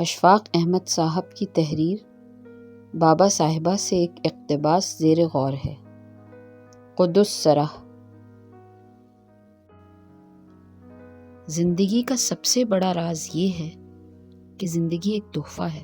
اشفاق احمد صاحب کی تحریر بابا صاحبہ سے ایک اقتباس زیر غور ہے۔ قدس سرح۔ زندگی کا سب سے بڑا راز یہ ہے کہ زندگی ایک تحفہ ہے۔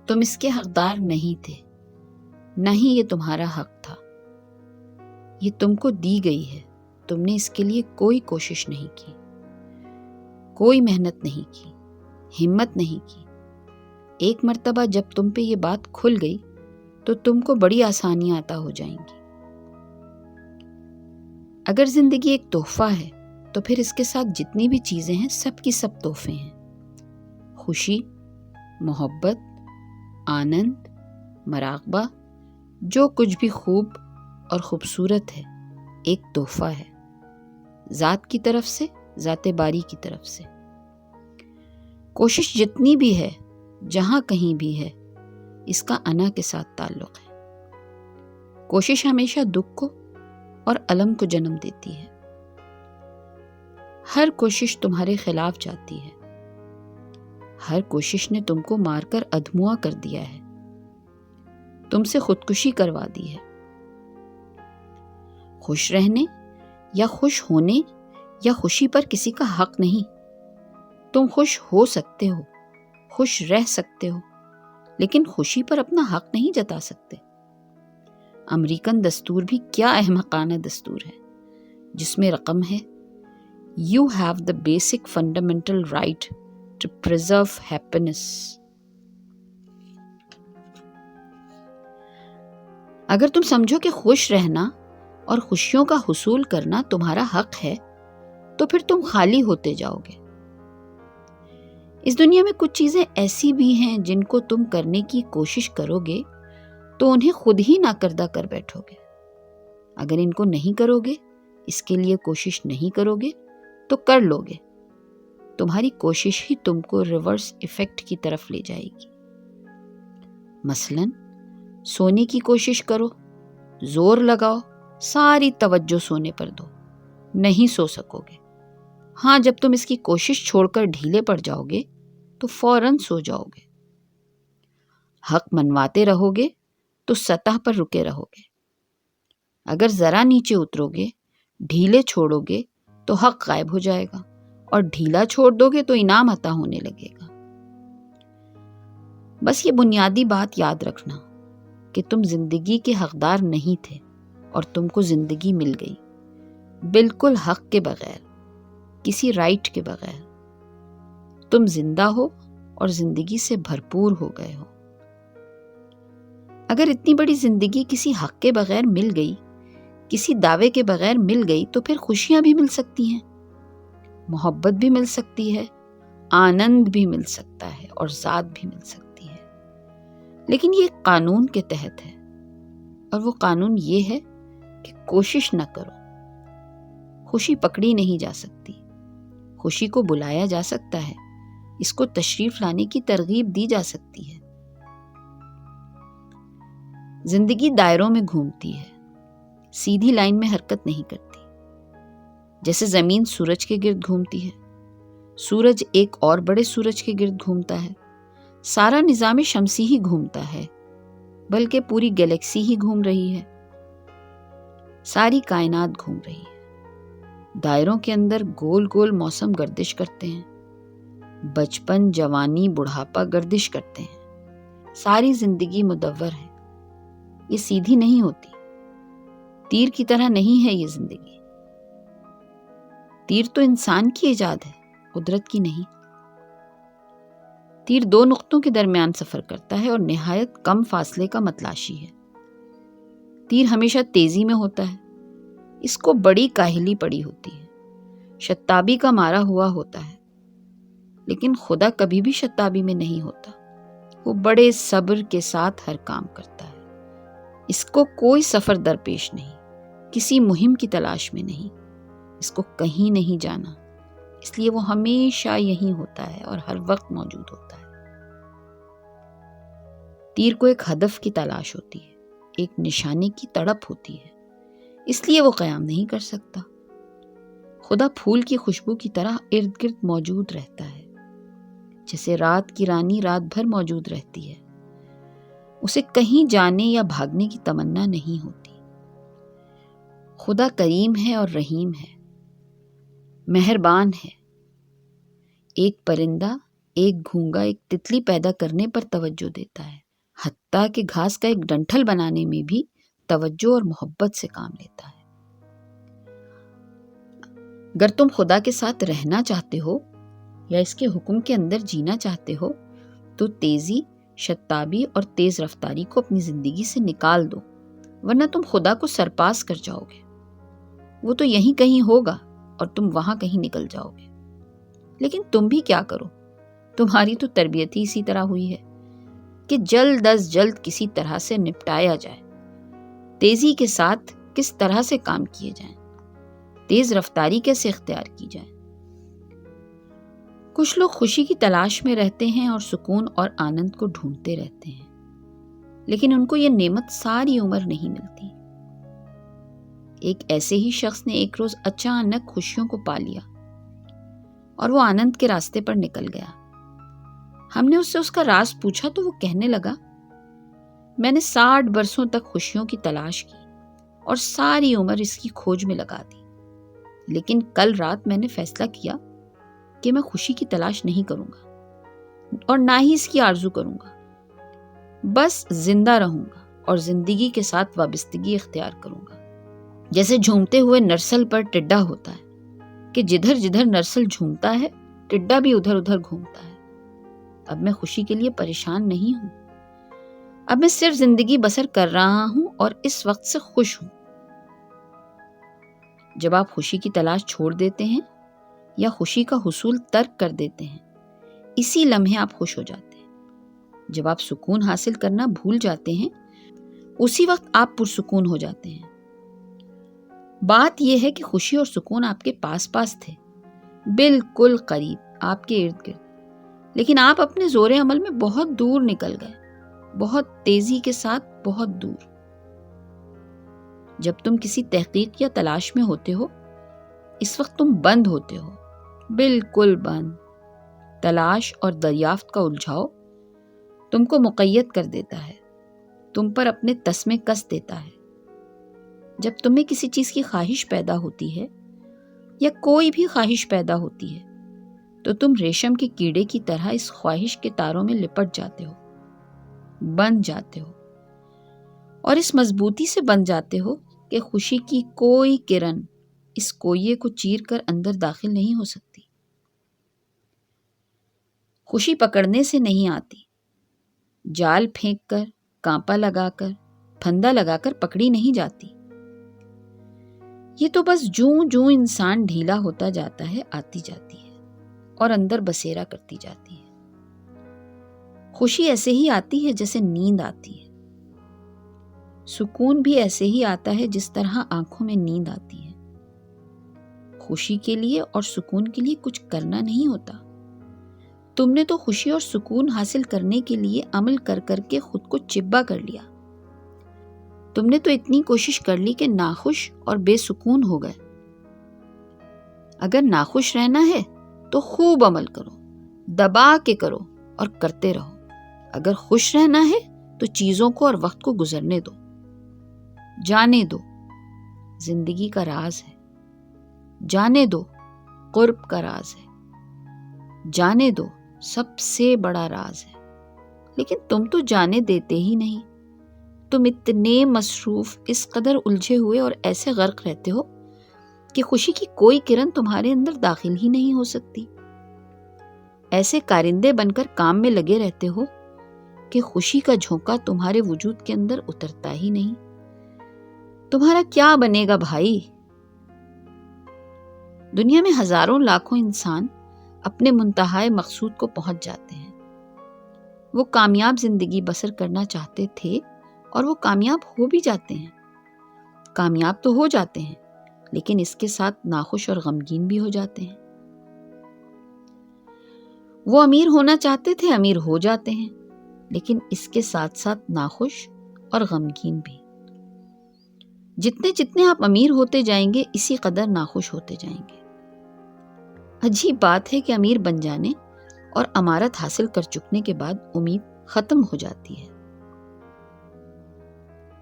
تم اس کے حقدار نہیں تھے، نہ ہی یہ تمہارا حق تھا۔ یہ تم کو دی گئی ہے، تم نے اس کے لیے کوئی کوشش نہیں کی، کوئی محنت نہیں کی، ہمت نہیں کی۔ ایک مرتبہ جب تم پہ یہ بات کھل گئی تو تم کو بڑی آسانیاں عطا ہو جائیں گی۔ اگر زندگی ایک تحفہ ہے تو پھر اس کے ساتھ جتنی بھی چیزیں ہیں سب کی سب تحفے ہیں۔ خوشی، محبت، آنند، مراقبہ، جو کچھ بھی خوب اور خوبصورت ہے ایک تحفہ ہے، ذات کی طرف سے، ذات باری کی طرف سے۔ کوشش جتنی بھی ہے، جہاں کہیں بھی ہے، اس کا انا کے ساتھ تعلق ہے۔ کوشش ہمیشہ دکھ کو اور الم کو جنم دیتی ہے۔ ہر کوشش تمہارے خلاف جاتی ہے۔ ہر کوشش نے تم کو مار کر ادھموا کر دیا ہے، تم سے خودکشی کروا دی ہے۔ خوش رہنے یا خوش ہونے یا خوشی پر کسی کا حق نہیں۔ تم خوش ہو سکتے ہو، خوش رہ سکتے ہو، لیکن خوشی پر اپنا حق نہیں جتا سکتے۔ امریکن دستور بھی کیا احمقانہ دستور ہے، جس میں رقم ہے You have the basic fundamental right to preserve happiness۔ اگر تم سمجھو کہ خوش رہنا اور خوشیوں کا حصول کرنا تمہارا حق ہے تو پھر تم خالی ہوتے جاؤ گے۔ اس دنیا میں کچھ چیزیں ایسی بھی ہیں جن کو تم کرنے کی کوشش کرو گے تو انہیں خود ہی ناکردہ کر بیٹھو گے۔ اگر ان کو نہیں کرو گے، اس کے لیے کوشش نہیں کرو گے تو کر لو گے، تمہاری کوشش ہی تم کو ریورس ایفیکٹ کی طرف لے جائے گی۔ مثلاً سونے کی کوشش کرو، زور لگاؤ، ساری توجہ سونے پر دو، نہیں سو سکو گے۔ ہاں، جب تم اس کی کوشش چھوڑ کر ڈھیلے پڑ جاؤ گے تو فوراً سو جاؤ گے۔ حق منواتے رہو گے تو سطح پر رکے رہو گے۔ اگر ذرا نیچے اترو گے، ڈھیلے چھوڑو گے تو حق غائب ہو جائے گا، اور ڈھیلا چھوڑ دو گے تو انعام عطا ہونے لگے گا۔ بس یہ بنیادی بات یاد رکھنا کہ تم زندگی کے حقدار نہیں تھے اور تم کو زندگی مل گئی، بالکل حق کے بغیر، کسی رائٹ کے بغیر۔ تم زندہ ہو اور زندگی سے بھرپور ہو گئے ہو۔ اگر اتنی بڑی زندگی کسی حق کے بغیر مل گئی، کسی دعوے کے بغیر مل گئی تو پھر خوشیاں بھی مل سکتی ہیں، محبت بھی مل سکتی ہے، آنند بھی مل سکتا ہے اور ذات بھی مل سکتی ہے۔ لیکن یہ ایک قانون کے تحت ہے، اور وہ قانون یہ ہے کہ کوشش نہ کرو۔ خوشی پکڑی نہیں جا سکتی، خوشی کو بلایا جا سکتا ہے، اس کو تشریف لانے کی ترغیب دی جا سکتی ہے۔ زندگی دائروں میں گھومتی ہے، سیدھی لائن میں حرکت نہیں کرتی۔ جیسے زمین سورج کے گرد گھومتی ہے، سورج ایک اور بڑے سورج کے گرد گھومتا ہے، سارا نظام شمسی ہی گھومتا ہے، بلکہ پوری گیلیکسی ہی گھوم رہی ہے، ساری کائنات گھوم رہی ہے۔ دائروں کے اندر گول گول موسم گردش کرتے ہیں، بچپن، جوانی، بڑھاپا گردش کرتے ہیں۔ ساری زندگی مدور ہے، یہ سیدھی نہیں ہوتی، تیر کی طرح نہیں ہے یہ زندگی۔ تیر تو انسان کی ایجاد ہے، قدرت کی نہیں۔ تیر دو نقطوں کے درمیان سفر کرتا ہے اور نہایت کم فاصلے کا متلاشی ہے۔ تیر ہمیشہ تیزی میں ہوتا ہے، اس کو بڑی کاہلی پڑی ہوتی ہے، شتابی کا مارا ہوا ہوتا ہے، لیکن خدا کبھی بھی شتابی میں نہیں ہوتا، وہ بڑے صبر کے ساتھ ہر کام کرتا ہے۔ اس کو کوئی سفر درپیش نہیں، کسی مہم کی تلاش میں نہیں، اس کو کہیں نہیں جانا، اس لیے وہ ہمیشہ یہیں ہوتا ہے اور ہر وقت موجود ہوتا ہے۔ تیر کو ایک ہدف کی تلاش ہوتی ہے، ایک نشانے کی تڑپ ہوتی ہے، اس لیے وہ قیام نہیں کر سکتا۔ خدا پھول کی خوشبو کی طرح ارد گرد موجود رہتا ہے، جیسے رات کی رانی رات بھر موجود رہتی ہے، اسے کہیں جانے یا بھاگنے کی تمنا نہیں ہوتی۔ خدا کریم ہے اور رحیم ہے، مہربان ہے۔ ایک پرندہ، ایک گھونگا، ایک تتلی پیدا کرنے پر توجہ دیتا ہے، حتیٰ کہ گھاس کا ایک ڈنٹھل بنانے میں بھی توجہ اور محبت سے کام لیتا ہے۔ اگر تم خدا کے ساتھ رہنا چاہتے ہو یا اس کے حکم کے اندر جینا چاہتے ہو تو تیزی، شتابی اور تیز رفتاری کو اپنی زندگی سے نکال دو، ورنہ تم خدا کو سرپاس کر جاؤ گے۔ وہ تو یہیں کہیں ہوگا اور تم وہاں کہیں نکل جاؤ گے۔ لیکن تم بھی کیا کرو، تمہاری تو تربیت ہی اسی طرح ہوئی ہے کہ جلد از جلد کسی طرح سے نپٹایا جائے، تیزی کے ساتھ کس طرح سے کام کیے جائیں، تیز رفتاری کیسے اختیار کی جائے۔ کچھ لوگ خوشی کی تلاش میں رہتے ہیں اور سکون اور آنند کو ڈھونڈتے رہتے ہیں، لیکن ان کو یہ نعمت ساری عمر نہیں ملتی۔ ایک ایسے ہی شخص نے ایک روز اچانک خوشیوں کو پا لیا اور وہ آنند کے راستے پر نکل گیا۔ ہم نے اس سے اس کا راز پوچھا تو وہ کہنے لگا، میں نے 60 برسوں تک خوشیوں کی تلاش کی اور ساری عمر اس کی کھوج میں لگا دی، لیکن کل رات میں نے فیصلہ کیا کہ میں خوشی کی تلاش نہیں کروں گا اور نہ ہی اس کی آرزو کروں گا، بس زندہ رہوں گا اور زندگی کے ساتھ وابستگی اختیار کروں گا۔ جیسے جھومتے ہوئے نرسل پر ٹڈا ہوتا ہے کہ جدھر جدھر نرسل جھومتا ہے ٹڈا بھی ادھر ادھر گھومتا ہے۔ اب میں خوشی کے لیے پریشان نہیں ہوں، اب میں صرف زندگی بسر کر رہا ہوں اور اس وقت سے خوش ہوں۔ جب آپ خوشی کی تلاش چھوڑ دیتے ہیں یا خوشی کا حصول ترک کر دیتے ہیں، اسی لمحے آپ خوش ہو جاتے ہیں۔ جب آپ سکون حاصل کرنا بھول جاتے ہیں، اسی وقت آپ پرسکون ہو جاتے ہیں۔ بات یہ ہے کہ خوشی اور سکون آپ کے پاس پاس تھے، بالکل قریب، آپ کے ارد گرد، لیکن آپ اپنے زور عمل میں بہت دور نکل گئے، بہت تیزی کے ساتھ بہت دور۔ جب تم کسی تحقیق یا تلاش میں ہوتے ہو، اس وقت تم بند ہوتے ہو، بالکل بند۔ تلاش اور دریافت کا الجھاؤ تم کو مقید کر دیتا ہے، تم پر اپنے تسمے کس دیتا ہے۔ جب تمہیں کسی چیز کی خواہش پیدا ہوتی ہے یا کوئی بھی خواہش پیدا ہوتی ہے تو تم ریشم کے کیڑے کی طرح اس خواہش کے تاروں میں لپٹ جاتے ہو، بند جاتے ہو، اور اس مضبوطی سے بند جاتے ہو کہ خوشی کی کوئی کرن اس کوئیے کو چیر کر اندر داخل نہیں ہو سکتی۔ خوشی پکڑنے سے نہیں آتی، جال پھینک کر، کانپا لگا کر، پھندا لگا کر پکڑی نہیں جاتی۔ یہ تو بس جوں جوں انسان ڈھیلا ہوتا جاتا ہے آتی جاتی ہے اور اندر بسیرا کرتی جاتی ہے۔ خوشی ایسے ہی آتی ہے جیسے نیند آتی ہے، سکون بھی ایسے ہی آتا ہے جس طرح آنکھوں میں نیند آتی ہے۔ خوشی کے لیے اور سکون کے لیے کچھ کرنا نہیں ہوتا، تم نے تو خوشی اور سکون حاصل کرنے کے لیے عمل کر کر کے خود کو چبا کر لیا۔ تم نے تو اتنی کوشش کر لی کہ ناخوش اور بے سکون ہو گئے۔ اگر ناخوش رہنا ہے تو خوب عمل کرو، دبا کے کرو اور کرتے رہو۔ اگر خوش رہنا ہے تو چیزوں کو اور وقت کو گزرنے دو، جانے دو۔ زندگی کا راز ہے، جانے دو۔ قرب کا راز ہے، جانے دو۔ سب سے بڑا راز ہے، لیکن تم تو جانے دیتے ہی نہیں۔ تم اتنے مصروف، اس قدر الجھے ہوئے اور ایسے غرق رہتے ہو کہ خوشی کی کوئی کرن تمہارے اندر داخل ہی نہیں ہو سکتی۔ ایسے کارندے بن کر کام میں لگے رہتے ہو کہ خوشی کا جھونکا تمہارے وجود کے اندر اترتا ہی نہیں۔ تمہارا کیا بنے گا بھائی؟ دنیا میں ہزاروں لاکھوں انسان اپنے منتہائے مقصود کو پہنچ جاتے ہیں۔ وہ کامیاب زندگی بسر کرنا چاہتے تھے اور وہ کامیاب ہو بھی جاتے ہیں۔ کامیاب تو ہو جاتے ہیں، لیکن اس کے ساتھ ناخوش اور غمگین بھی ہو جاتے ہیں۔ وہ امیر ہونا چاہتے تھے، امیر ہو جاتے ہیں، لیکن اس کے ساتھ ساتھ ناخوش اور غمگین بھی۔ جتنے جتنے آپ امیر ہوتے جائیں گے اسی قدر ناخوش ہوتے جائیں گے۔ عجیب بات ہے کہ امیر بن جانے اور امارت حاصل کر چکنے کے بعد امید ختم ہو جاتی ہے،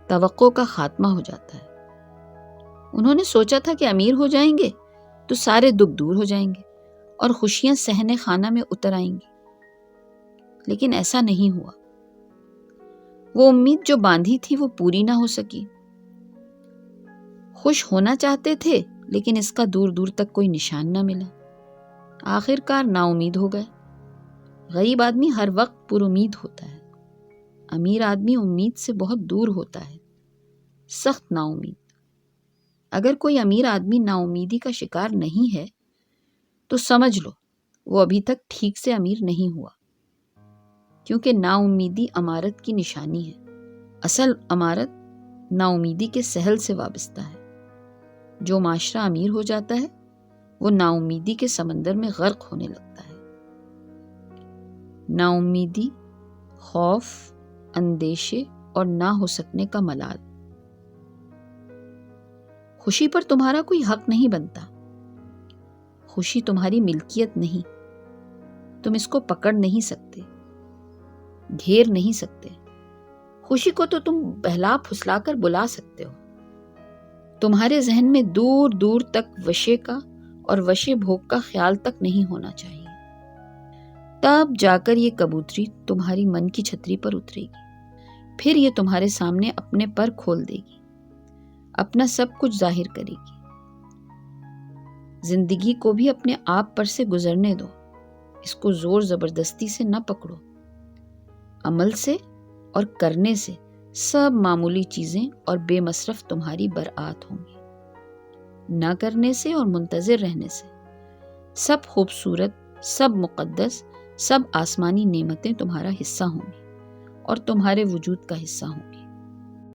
توقع کا خاتمہ ہو جاتا ہے۔ انہوں نے سوچا تھا کہ امیر ہو جائیں گے تو سارے دکھ دور ہو جائیں گے اور خوشیاں صحن خانہ میں اتر آئیں گی، لیکن ایسا نہیں ہوا۔ وہ امید جو باندھی تھی وہ پوری نہ ہو سکی۔ خوش ہونا چاہتے تھے لیکن اس کا دور دور تک کوئی نشان نہ ملا۔ آخر کار نا امید ہو گئے۔ غریب آدمی ہر وقت پر امید ہوتا ہے، امیر آدمی امید سے بہت دور ہوتا ہے، سخت نا امید۔ اگر کوئی امیر آدمی نا امیدی کا شکار نہیں ہے تو سمجھ لو وہ ابھی تک ٹھیک سے امیر نہیں ہوا، کیونکہ نا امیدی امارت کی نشانی ہے۔ اصل امارت نا امیدی کے سہل سے وابستہ ہے۔ جو معاشرہ امیر ہو جاتا ہے وہ نا امیدی کے سمندر میں غرق ہونے لگتا ہے۔ نا امیدی، خوف، اندیشے اور نہ ہو سکنے کا ملال۔ خوشی پر تمہارا کوئی حق نہیں بنتا۔ خوشی تمہاری ملکیت نہیں، تم اس کو پکڑ نہیں سکتے، گھیر نہیں سکتے۔ خوشی کو تو تم بہلا پھسلا کر بلا سکتے ہو۔ تمہارے ذہن میں دور دور تک وشے کا اور وشے بھوگ کا خیال تک نہیں ہونا چاہیے، تب جا کر یہ کبوتری تمہاری من کی چھتری پر اترے گی، پھر یہ تمہارے سامنے اپنے پر کھول دے گی، اپنا سب کچھ ظاہر کرے گی۔ زندگی کو بھی اپنے آپ پر سے گزرنے دو، اس کو زور زبردستی سے نہ پکڑو۔ عمل سے اور کرنے سے سب معمولی چیزیں اور بے مصرف تمہاری برآت ہوں گی، نہ کرنے سے اور منتظر رہنے سے سب خوبصورت، سب مقدس، سب آسمانی نعمتیں تمہارا حصہ ہوں گی اور تمہارے وجود کا حصہ ہوں گی۔